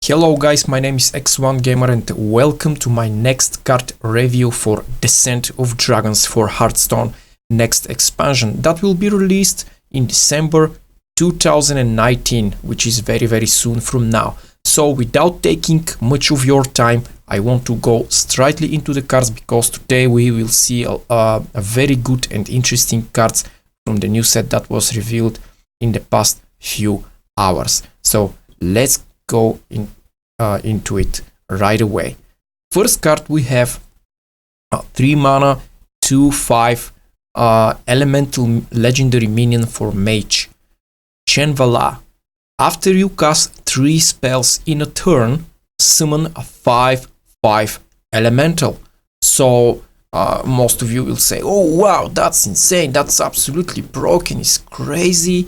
Hello guys, my name is X1 Gamer and welcome to my next card review for Descent of Dragons for Hearthstone next expansion that will be released in December 2019, which is very soon from now. So without taking much of your time, I want to go straightly into the cards because today we will see a very good and interesting cards from the new set that was revealed in the past few hours. So let's go into it right away. First card we have 3 mana 2/5 elemental legendary minion for mage, Chenvala. After you cast 3 spells in a turn, summon a 5/5 elemental. So most of you will say, oh wow, that's insane, that's absolutely broken, it's crazy.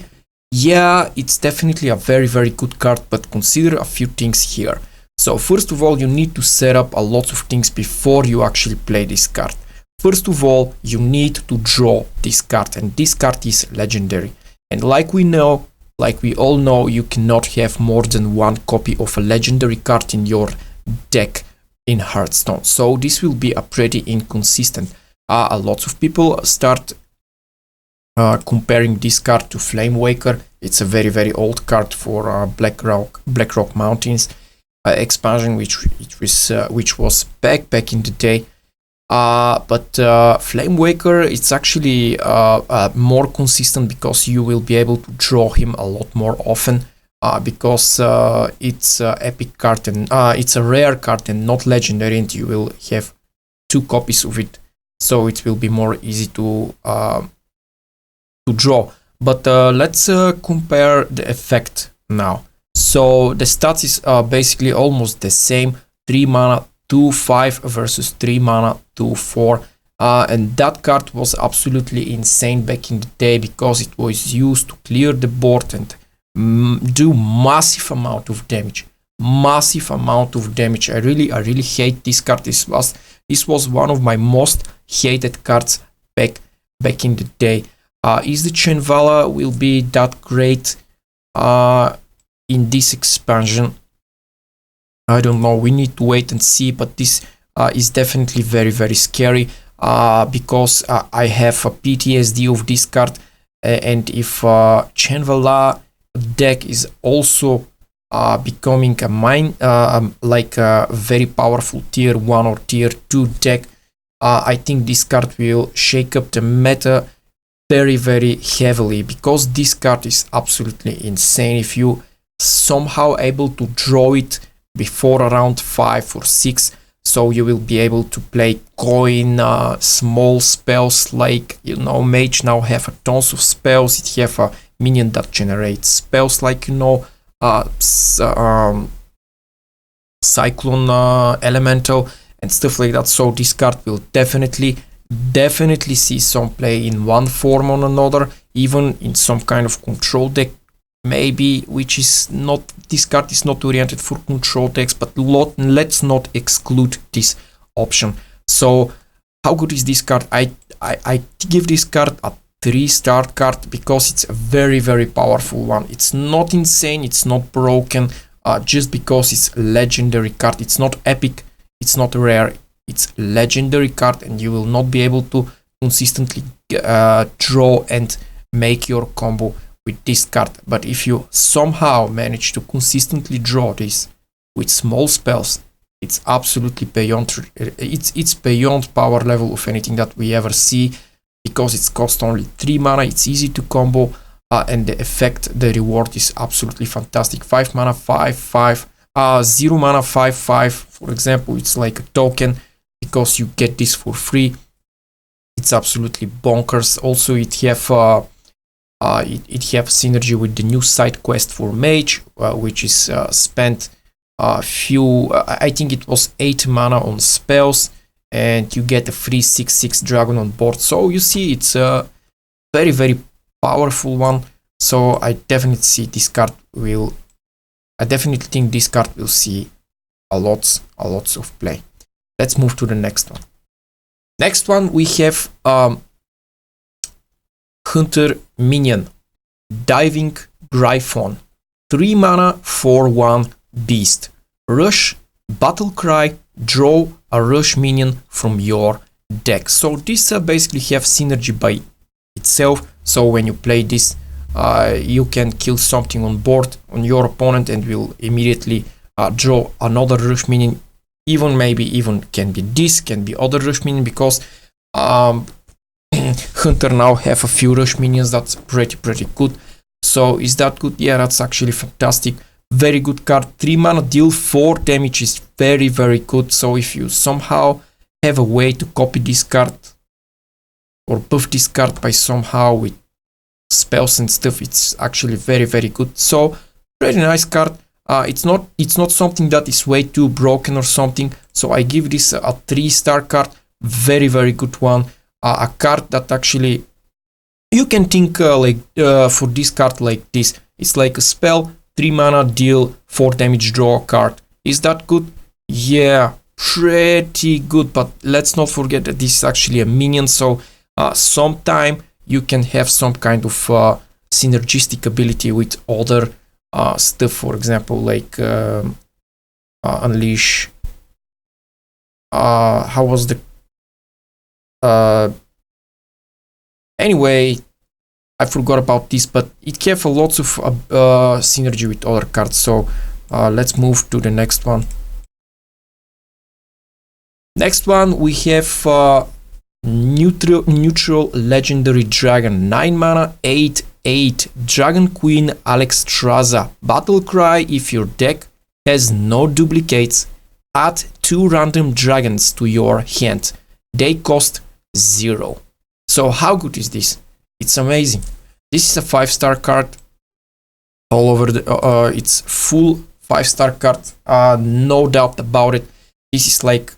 Yeah, it's definitely a very good card, but consider a few things here. So first of all, you need to set up a lot of things before you actually play this card. First of all, you need to draw this card, and this card is legendary. And like we all know, you cannot have more than one copy of a legendary card in your deck in Hearthstone. So this will be a pretty inconsistent. A lot of people start comparing this card to Flamewaker. It's a very old card for Blackrock Mountains expansion, which was back in the day. But Flamewaker, it's actually more consistent because you will be able to draw him a lot more often because it's an epic card and it's a rare card and not legendary, and you will have 2 copies of it, so it will be more easy to draw. But let's compare the effect now. So the stats is basically almost the same. 3 mana 2/5 versus 3 mana 2/4, and that card was absolutely insane back in the day because it was used to clear the board and do massive amount of damage. I really hate this card. This was one of my most hated cards back in the day. Is the Chenvala will be that great in this expansion? I don't know, we need to wait and see, but this is definitely very scary because I have a PTSD of this card, and if Chenvala deck is also becoming like a very powerful tier 1 or tier 2 deck, I think this card will shake up the meta very heavily, because this card is absolutely insane. If you somehow able to draw it before around 5 or 6, so you will be able to play coin, small spells, like, you know, mage now have a tons of spells. It have a minion that generates spells like, you know, cyclone elemental and stuff like that. So this card will definitely see some play in one form or another, even in some kind of control deck maybe, which is not, this card is not oriented for control decks, but let's not exclude this option. So how good is this card? I give this card a 3-star card because it's a very powerful one. It's not insane, it's not broken, just because it's a legendary card. It's not epic, it's not rare, it's legendary card, and you will not be able to consistently draw and make your combo with this card. But if you somehow manage to consistently draw this with small spells, it's absolutely beyond it's beyond power level of anything that we ever see, because it's cost only 3 mana, it's easy to combo, and the effect, the reward is absolutely fantastic. 5 mana 5/5, 0 mana 5/5, for example, it's like a token because you get this for free. It's absolutely bonkers. Also it have synergy with the new side quest for mage, which is spent I think it was 8 mana on spells, and you get a free 6/6 dragon on board. So you see, it's a very powerful one. So I definitely think this card will see a lots of play. Let's move to the next one. Next one we have Hunter Minion, Diving Gryphon, 3 mana 4/1 beast. rush, battle cry, draw a rush minion from your deck. So this basically have synergy by itself. So when you play this, you can kill something on board on your opponent and will immediately draw another rush minion. Even maybe even can be this, can be other rush minion, because Hunter now have a few rush minions. That's pretty good. So is that good? Yeah, that's actually fantastic. Very good card. 3 mana, deal 4 damage is very good. So if you somehow have a way to copy this card or buff this card by somehow with spells and stuff, it's actually very good. So pretty nice card. It's not something that is way too broken or something. So I give this a 3-star card. Very good one. A card that actually you can think for this card like this. It's like a spell, 3 mana, deal 4 damage, draw a card. Is that good? Yeah, pretty good. But let's not forget that this is actually a minion. So sometime you can have some kind of synergistic ability with other stuff. For example, like unleash. How was the anyway, I forgot about this, but it have lots of synergy with other cards. So let's move to the next one. Next one, we have neutral legendary dragon, 9 mana, 8/8 Dragon Queen Alexstrasza. Battle cry: if your deck has no duplicates, add 2 random dragons to your hand. They cost 0. So how good is this? It's amazing. This is a 5-star card. All over the it's full 5-star card. No doubt about it. This is like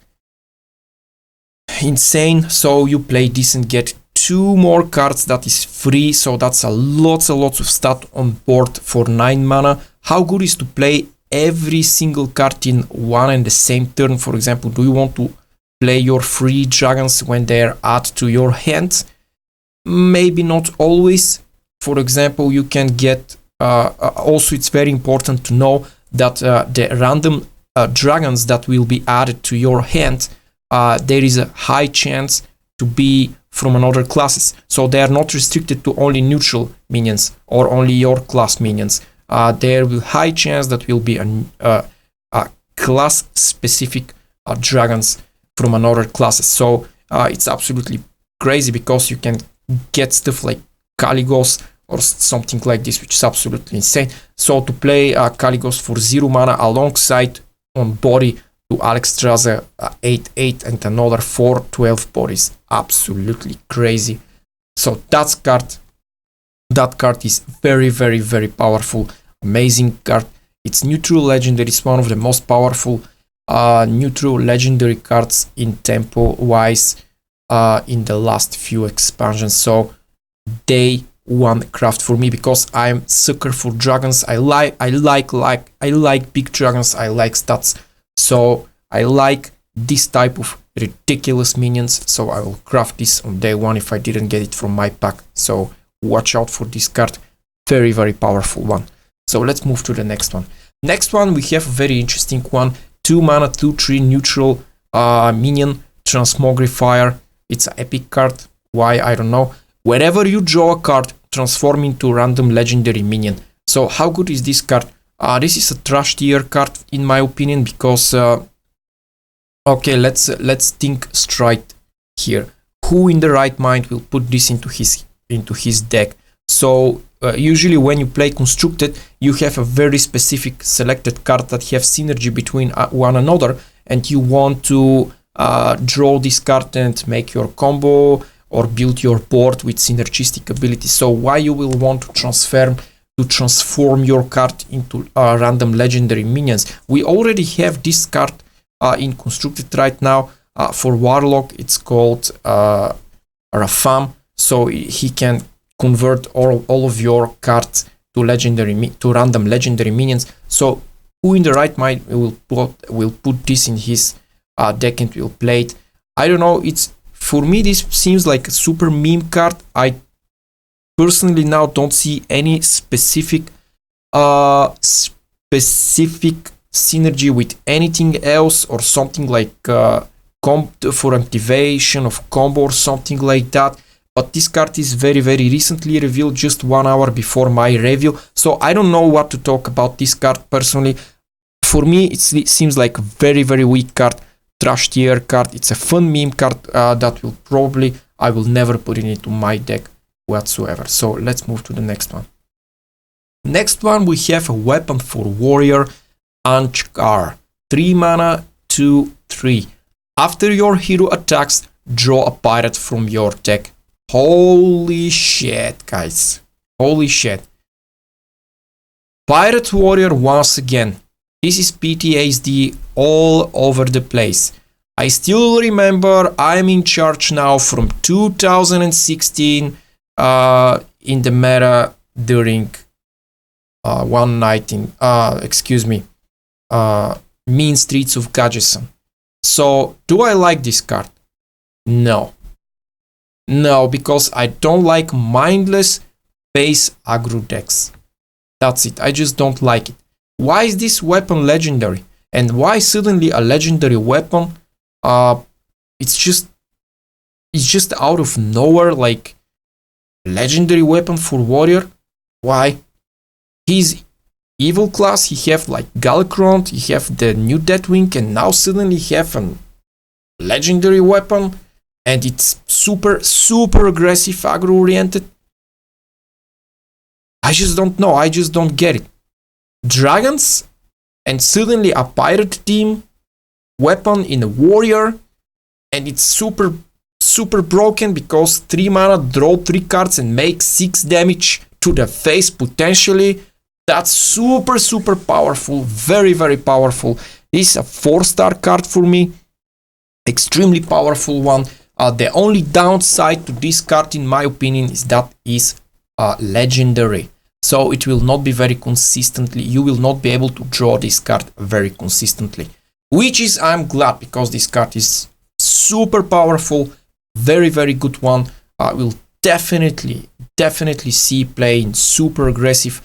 insane. So you play this and get 2 more cards that is free. So that's a lots of stat on board for 9 mana. How good is to play every single card in one and the same turn? For example, do you want to play your free dragons when they're added to your hand? Maybe not always. For example, you can get also it's very important to know that the random dragons that will be added to your hand, there is a high chance to be from another classes. So they are not restricted to only neutral minions or only your class minions. There will high chance that will be a class specific dragons from another classes. So it's absolutely crazy because you can get stuff like Caligos or something like this, which is absolutely insane. So to play Caligos for 0 mana alongside on body to Alexstrasza 8/8 and another 4/12 bodies, absolutely crazy. So that card is very powerful, amazing card. It's neutral legendary. It's one of the most powerful neutral legendary cards in tempo wise in the last few expansions. So day 1 craft for me, because I'm sucker for dragons. I like big dragons. I like stats. So I like this type of ridiculous minions. So I will craft this on day 1 if I didn't get it from my pack. So watch out for this card. Very powerful one. So let's move to the next one. Next one, we have a very interesting one. 2 mana, 2/3 neutral minion, Transmogrifier. It's an epic card. Why? I don't know. Whenever you draw a card, transform into random legendary minion. So how good is this card? This is a trash tier card in my opinion, because okay, let's think straight here. Who in the right mind will put this into his deck? So usually when you play constructed, you have a very specific selected card that have synergy between one another, and you want to draw this card and make your combo or build your board with synergistic ability. So why you will want to transform your card into random legendary minions? We already have this card in constructed right now. For Warlock, it's called Rafam. So he can convert all of your cards to random legendary minions. So who in the right mind will put this in his deck and will play it? I don't know. For me, this seems like a super meme card. I personally now don't see any specific synergy with anything else or something like for activation of combo or something like that. But this card is very recently revealed, just 1 hour before my review, so I don't know what to talk about this card personally. For me, it seems like a very weak card, trash tier card. It's a fun meme card that I will never put it into my deck whatsoever. So let's move to the next one. Next one, we have a weapon for warrior, Anchkar. 3 mana, 2/3. After your hero attacks, draw a pirate from your deck. Holy shit, guys. Holy shit. Pirate warrior once again. This is PTSD all over the place. I still remember I'm in charge now from 2016 in the meta during one night in, Mean Streets of Gajesan. So, do I like this card? No. No, because I don't like mindless base aggro decks. That's it, I just don't like it. Why is this weapon legendary? And why suddenly a legendary weapon? It's just out of nowhere, like legendary weapon for warrior. Why? He's evil class, he have like Galacron, he have the new Deathwing, and now suddenly he have a legendary weapon, and it's super aggressive aggro oriented. I just don't know, I just don't get it. Dragons and suddenly a pirate team weapon in a warrior, and it's super broken because 3 mana, draw 3 cards and make 6 damage to the face potentially. That's super powerful, very powerful. This is a 4-star card for me, extremely powerful one. The only downside to this card in my opinion is that is legendary. So it will not be very consistently, you will not be able to draw this card very consistently. Which is, I'm glad, because this card is super powerful, very good one. Will definitely see play in super aggressive,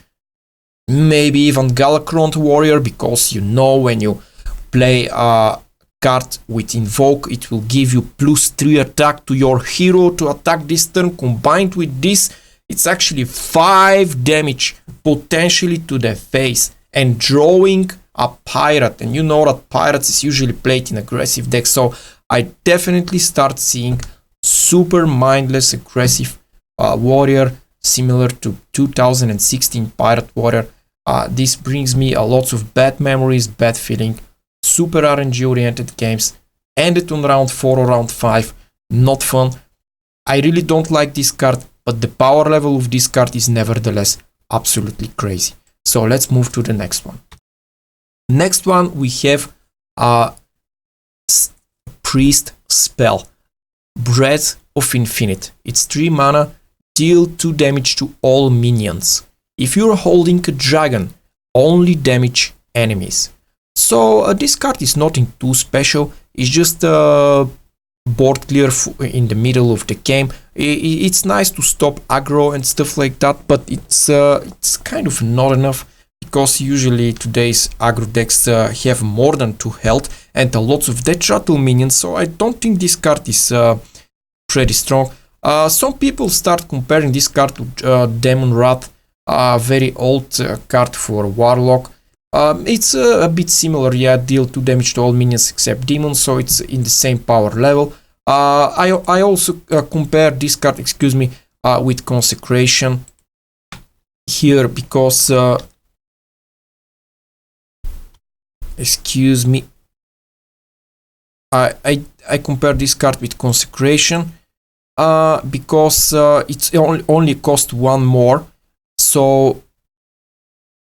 maybe even Galacron warrior, because you know when you play a card with invoke, it will give you +3 attack to your hero to attack this turn. Combined with this, it's actually 5 damage potentially to the face, and drawing a pirate, and you know that pirates is usually played in aggressive decks, so I definitely start seeing super mindless aggressive warrior similar to 2016 pirate warrior. This brings me a lot of bad memories, bad feeling, super RNG oriented games, ended on round 4 or round 5, not fun. I really don't like this card, but the power level of this card is nevertheless absolutely crazy. So let's move to the next one. Next one, we have a priest spell, Breath of Infinite. It's 3 mana, deal 2 damage to all minions. If you're holding a dragon, only damage enemies. So this card is nothing too special, it's just board clear in the middle of the game. It's nice to stop aggro and stuff like that, but it's kind of not enough, because usually today's aggro decks have more than 2 health and a lot of death rattle minions, so I don't think this card is pretty strong. Some people start comparing this card to Demon Wrath, a very old card for Warlock. It's a bit similar, yeah, deal 2 damage to all minions except demons, so it's in the same power level. I also compare this card, with Consecration here, because I compare this card with Consecration because it's only cost 1 more. So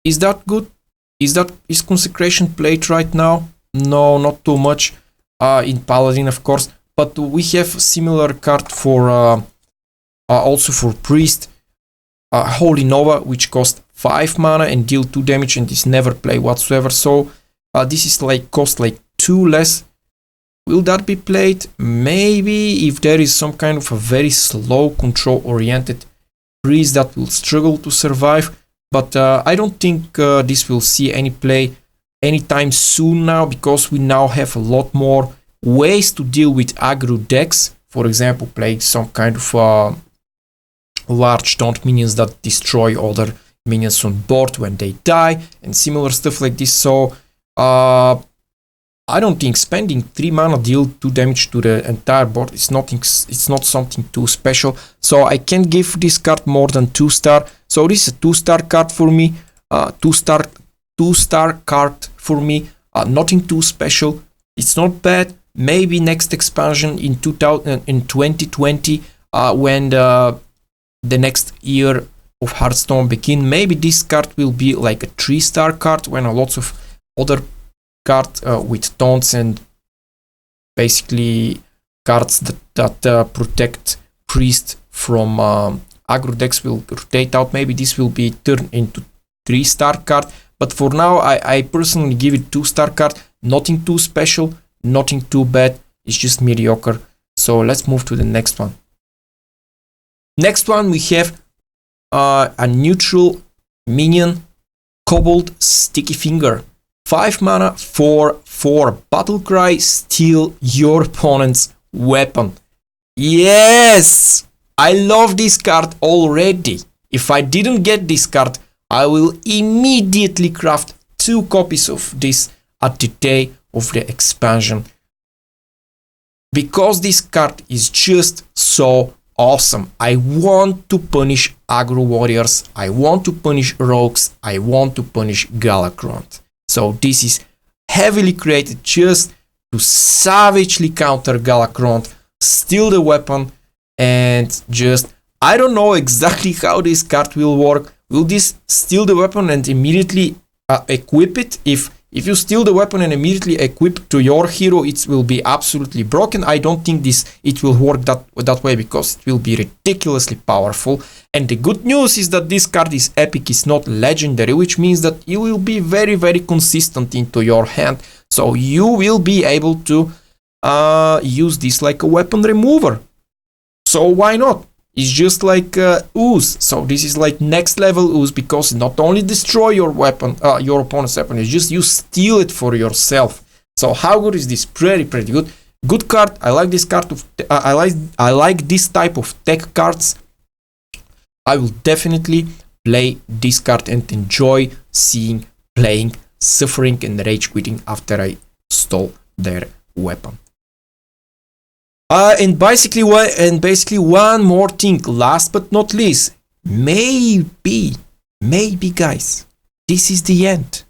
is that good? Is Consecration played right now? No, not too much. In Paladin, of course, but we have similar card for also for Priest, Holy Nova, which cost 5 mana and deal 2 damage and is never played whatsoever. So this is like cost like 2 less. Will that be played? Maybe, if there is some kind of a very slow control oriented Priest that will struggle to survive. But I don't think this will see any play anytime soon now, because we now have a lot more ways to deal with aggro decks. For example, playing some kind of large taunt minions that destroy other minions on board when they die, and similar stuff like this. So I don't think spending 3 mana deal 2 damage to the entire board is nothing. It's not something too special. So I can't give this card more than 2-star. So this is a 2-star card for me. 2-star card for me. Nothing too special. It's not bad. Maybe next expansion in 2020, when the next year of Hearthstone begin, maybe this card will be like a 3-star card, when a lots of other cards with taunts and basically cards that protect priest from aggro decks will rotate out. Maybe this will be turned into 3-star card, but for now I personally give it 2-star card. Nothing too special, nothing too bad, it's just mediocre. So let's move to the next one. Next one, we have a neutral minion, Kobold Sticky Finger. 5 mana, 4/4 battle cry, steal your opponent's weapon. Yes! I love this card already. If I didn't get this card, I will immediately craft 2 copies of this at the day of the expansion, because this card is just so awesome. I want to punish aggro warriors, I want to punish rogues, I want to punish Galakrond. So this is heavily created just to savagely counter Galakrond, steal the weapon, and just, I don't know exactly how this card will work. Will this steal the weapon and immediately equip it? If you steal the weapon and immediately equip to your hero, it will be absolutely broken. I don't think it will work that way, because it will be ridiculously powerful. And the good news is that this card is epic, it's not legendary, which means that it will be very, very consistent into your hand. So you will be able to use this like a weapon remover. So why not? It's just like ooze. So this is like next level ooze, because not only destroy your weapon, your opponent's weapon, it's just you steal it for yourself. So how good is this? Pretty good. Good card. I like this card. I like this type of tech cards. I will definitely play this card and enjoy seeing playing, suffering and rage quitting after I stole their weapon. And basically one more thing, last but not least, maybe guys, this is the end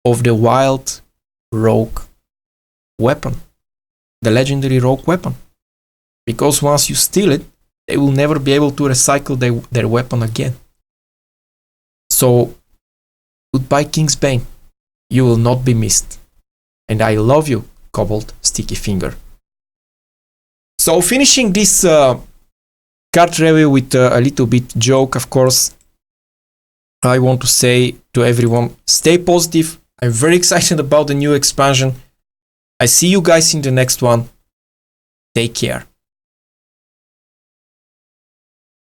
of the wild rogue weapon, the legendary rogue weapon, because once you steal it, they will never be able to recycle their weapon again. So goodbye Kingsbane, you will not be missed, and I love you, Kobold Sticky Finger. So finishing this card review with a little bit joke, of course, I want to say to everyone, stay positive. I'm very excited about the new expansion. I see you guys in the next one. Take care.